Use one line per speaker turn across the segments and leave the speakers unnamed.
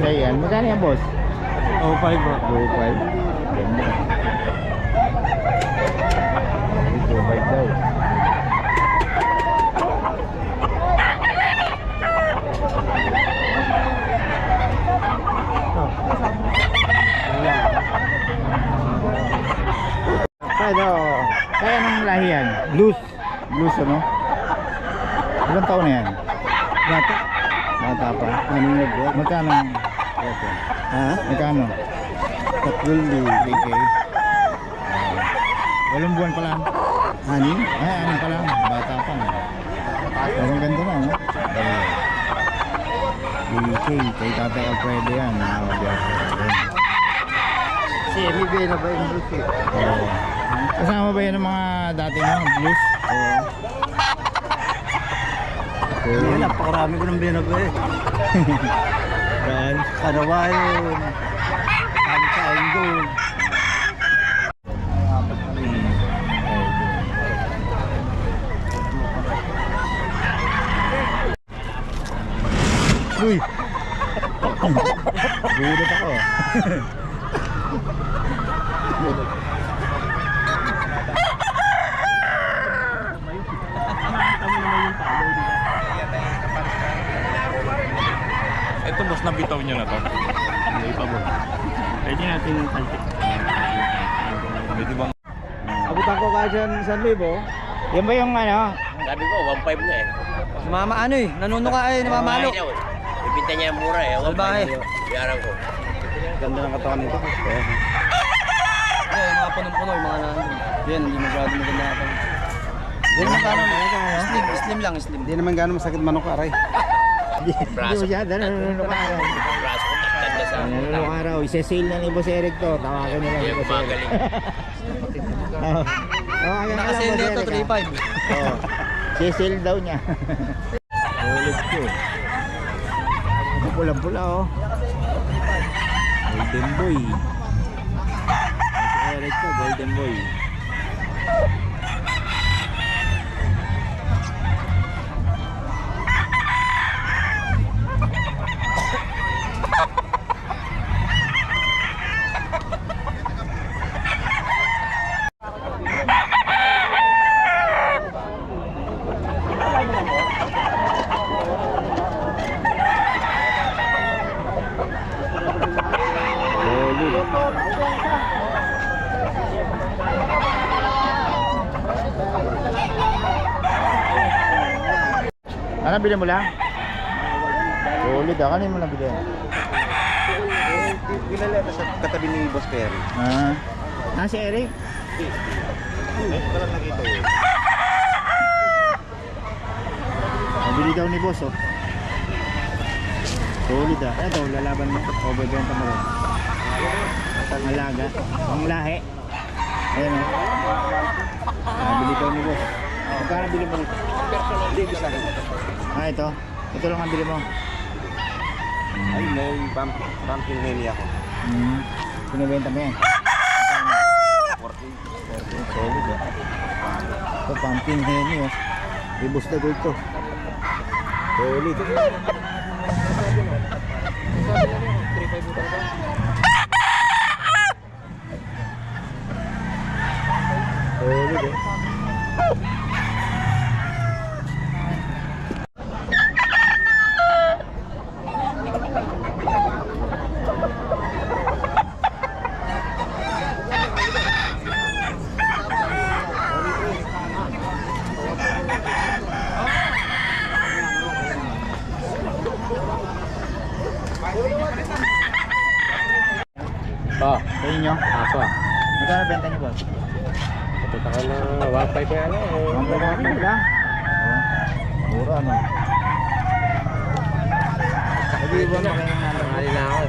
Ayan, magkano yan, boss?
05 bro.
2.5. Ganda. 2.5 daw. Pero, kaya anong lahi yan?
Loose.
Blues, ano? Ilang taon na yan?
Bata.
Bata pa.
Anong nag-work?
Magkano?
Ha?
Magkano?
3K.
Walang buwan pa lang.
Ani?
Ay, ano pa lang? Bata pa. Pero ang ganda na, no? 3K. Kay Tatay Alfredo yan.
Si MB na ba yung loose eh?
Oo. Kasama ba yan ng mga dati mo? Blues? Oo.
Hindi, napakarami ko ng binago eh.
Saan?
Karawayon. Kami sa Engol.
Uy! Gulat ako.
Ito boss, nabitaw nyo na to. Hindi pa boss. Pwede natin talpik. Pwede bang...
Abutan ko kaya dyan 1,000.
Yan ba yung ano?
Sabi ko, 1.5 na eh.
Mama ano eh, nanunuka eh, namamalo.
Ay, daw eh. Ibinta niya mura eh. 1.5
Salbahe.
Biyaran ko.
Ganda ng katawan nito. Yung mga punong-puno, yung mga nandun. Yan, hindi masyado maganda natin. Hindi naman gano'n, slim lang, slim. Hindi naman gano'n masakit manok aray.
Hindi
Braso.
mo siya, nanunok araw.
Braso ko taktan niya sa...
Nanunok araw. Isa-sale na ni Boss Eric to. Tawagan nila si
Kaya
Boss Eric.
gumagaling.
Oo. Tawagan na lang
Nakasale
Boss
dito,
Eric, ha?
3.5.
Oo. Sisale daw niya. Ulit ko. Pula-pula oh. Golden boy. Si Eric to, golden boy. Ano bilhin mo lang? Solid ah, kanin mo lang bilhin.
Kilala na sa katabi ni Boss Perry.
Si Eric?
Parang nakita yun.
Nabili daw ni Boss oh. Solid ah. Ito, lalaban mo. O, bebenta mo rin. Malaga. Ang lahi. Ayan oh. Nabili daw ni Boss. Magkano bili mo rito?
Hindi ko sa akin.
Ito. Ito lang ang bili mo.
Ay, may pumpkin henny ako.
Pinibenta mo yan.
14.
Solid ah. Ito, pumpkin henny oh. Ibus na gold to. Solid. Solid eh.
Ba,
Sa inyo?
ako ah.
Magkano benta niyo boss?
Ito ka na 1.5 na ano eh.
Ang pagkakit lang. Mura ano. Nag-iwan mo kayong number.
Mahali na ako.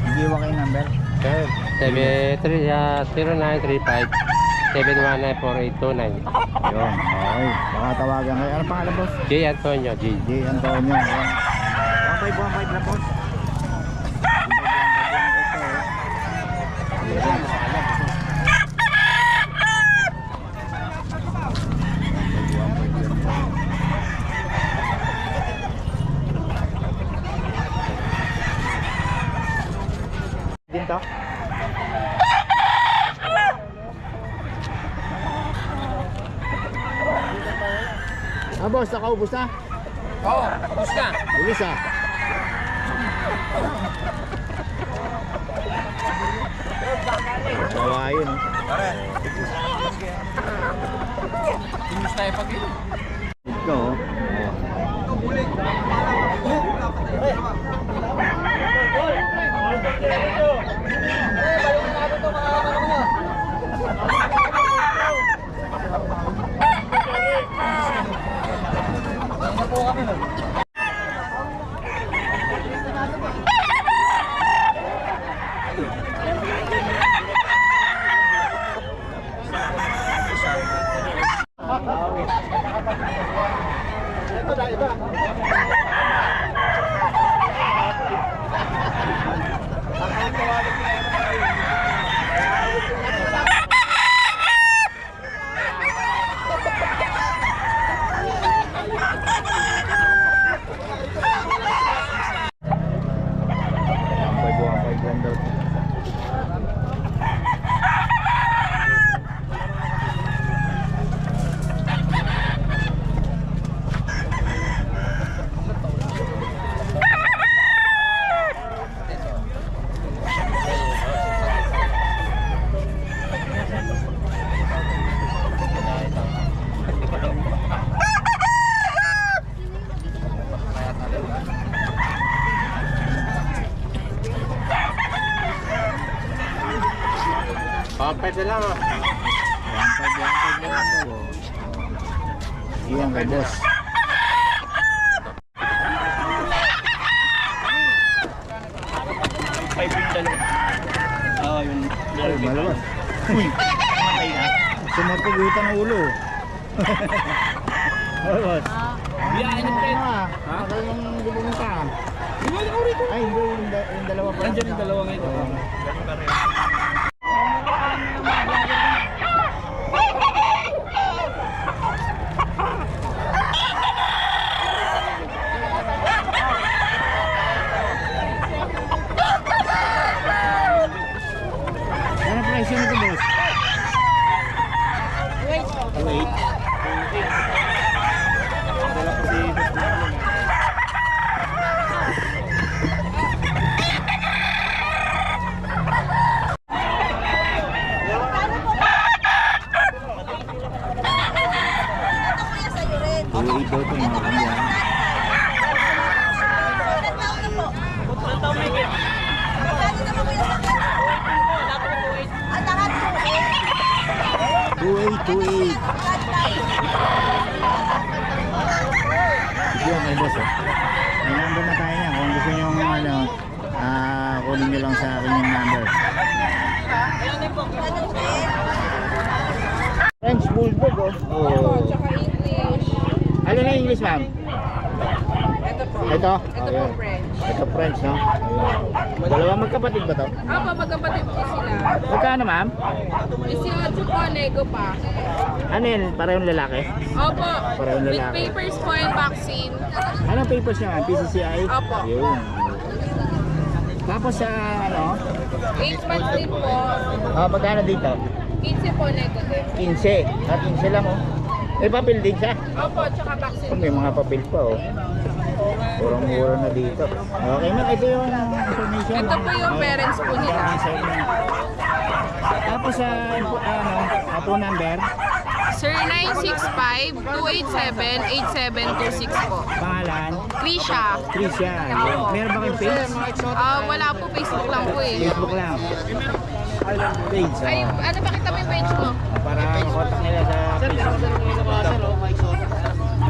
Nag-iwan kayong number.
0939-35-719-4829.
Yun. Okay. Baka tawagan kayo. Ano pangalan boss?
J. Antonio, G.
J. Antonio. Ayan. 1.5 na boss. dito? Ah, boss, nakaubos na?
Oo, tapos na.
Bilis ah. Kawain.
Timus tayo pag yun.
Ito.
Pampay na lang ah.
Iyan kay boss.
Oo, yun.
Ay, malabas. Uy,
Matay na.
sumapugutan ang ulo. Malabas.
Biyahin yung friend.
Tagal nang pumunta. Ay, hindi, yung dalawa pa.
Nandiyan yung dalawang ito.
Ano presyo nito, boss? Wait. Wait daw ito mga kamyan. Tuwait. Yan may boss oh. May number na tayo niya. Kung gusto nyo kunin nyo lang sa akin yung number. French Bulldog oh.
Opo, tsaka English.
Ano na English ma'am?
Ito po.
Ito?
Ito po French.
Ito French no? Ayun. Dalawa magkapatid ba to?
Opo, magkapatid po sila.
Magkano ma'am?
18 po, nego pa.
Ano yun? Parehong lalaki?
Opo,
Parehong
with
lalaki.
papers po and vaccine.
Anong papers niya ma'am? PCCI?
Opo.
Yun. Tapos sa ano?
8 months din po.
Magkano dito?
15 po, nego din.
15. 15 lang oh. May papel din siya.
Opo, tsaka vaccine.
May mga papel pa oh. Murang-mura na dito. Okay ma'am, ito yung information.
Ito po yung parents po nila.
Tapos sa phone number,
Sir, 965-287-8726 po.
pangalan,
Krisha.
Tricia. Meron ba kayong page?
Wala po, Facebook lang po eh.
Facebook lang. Page.
Ay, ano ba kita may page mo?
Para makontak nila sa Facebook.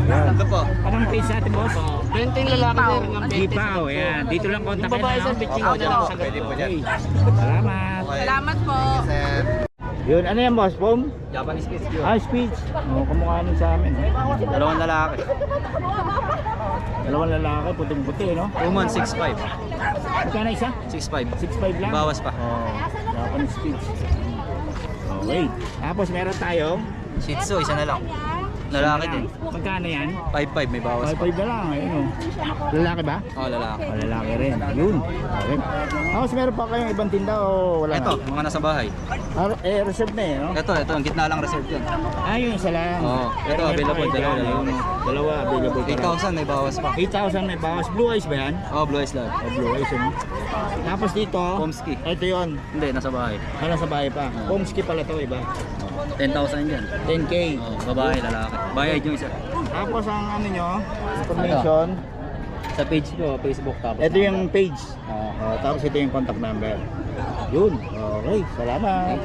Yan.
Ito po.
Anong page natin boss?
Benting lalaki
Ipaw.
sir.
Gipaw. Yan. Dito lang kontak
Yung babae
nila.
sir, bitching
Opo.
ko dyan. Pwede po dyan.
Salamat.
Salamat po.
Sir.
Yun, ano yan boss? Pom?
Japanese Spitz yun.
Speech. Kamukha nun sa amin.
Dalawang lalaki.
Dalawang lalaki, puting-puti, no?
2 months, 6'5".
Magkano isa?
6'5".
6'5 lang?
Bawas pa.
Japanese Spitz. Okay. Tapos meron tayong
Shih Tzu, isa na lang. Lalaki din.
Magkano yan?
5-5, may bawas pa.
5 na lang, ayun o. Lalaki ba?
Oh, lalaki.
Lalaki rin. Yun. Okay. Tapos meron pa kayong ibang tinda o wala
Ito,
na?
mga nasa bahay.
Reserve na eh, no?
Ito, ang gitna lang reserve yun.
Yung isa lang.
Oo. Ito,
Meron
available,
pa
dalawa.
Dalawa, available.
8,000, may bawas pa.
8,000 may bawas. Blue eyes ba yan?
Oh, blue eyes lang.
Blue eyes, ano? Tapos dito,
Pomsky.
ito yun.
Hindi, nasa bahay.
Sa bahay pa. Pomsky pala to, iba.
10,000 yan.
10K.
Oh, babae, lalaki. Bayad yung isa.
Tapos ang ano nyo, information.
Sa page ko, Facebook tapos.
Ito yung page.
Oo.
Tapos ito yung contact number. Yun. Okay, salamat.